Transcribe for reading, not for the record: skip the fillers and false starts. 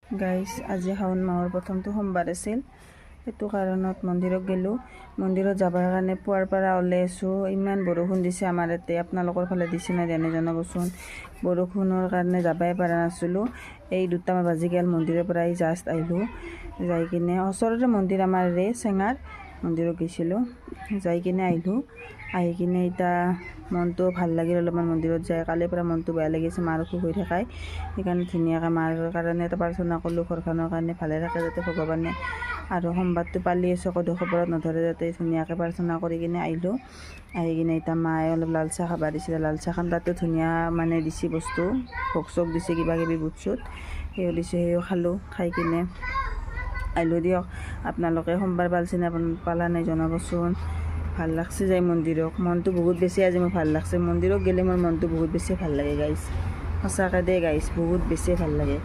Guys আজি শাওণ মাহৰ প্ৰথমটো সোমবাৰ আছিল, সেইটো কাৰণত মন্দিৰত গ'লোঁ। মন্দিৰত যাবৰ কাৰণে পুৱাৰ পৰা ওলাই আছোঁ। ইমান বৰষুণ দিছে আমাৰ ইয়াতে, আপোনালোকৰ ফালে দিছে নাই জানে জনাবচোন। বৰষুণৰ কাৰণে যাবই পৰা নাছিলোঁ। এই 2টা বাজি গ'ল, মন্দিৰৰ পৰা জাষ্ট আহিলোঁ। যাই কিনে ওচৰতে মন্দিৰ আমাৰ চেঙাৰ মন্দিৰত গৈছিলোঁ, যাই কিনে আহিলোঁ। আহি কিনে এতিয়া মনটো ভাল লাগিল অলপমান মন্দিৰত যায়। কালিৰ পৰা মনটো বেয়া লাগিছে, মাৰ অসুখ হৈ থাকায়। সেইকাৰণে ধুনীয়াকৈ মাৰ কাৰণে এটা প্ৰাৰ্থনা কৰিলোঁ, ঘৰখনৰ কাৰণে ভালে থাকে যাতে ভগৱানে, আৰু সোমবাৰটো পালি চকুৰ খবৰত নধৰে যাতে, ধুনীয়াকৈ প্ৰাৰ্থনা কৰি কিনে আহিলোঁ। আহি কিনে এতিয়া মায়ে অলপ লাল চাহ খাব দিছিলে, লাল চাহখন তাতে ধুনীয়া মানে দিছে বস্তু, ভোগ চোগ দিছে, কিবা কিবি বুট চুট সেইও দিছে, সেইও খালোঁ। খাই কিনে আহিলোঁ দিয়ক। আপোনালোকে সোমবাৰ পালছে নে পালা নাই জনাবচোন। ভাল লাগছে যাই মন্দিৰত, মনটো বহুত বেছি আজি মোৰ ভাল লাগছে। মন্দিৰত গ'লে মোৰ মনটো বহুত বেছি ভাল লাগে গাইজ, সঁচাকৈ দেই গাইজ, বহুত বেছি ভাল লাগে।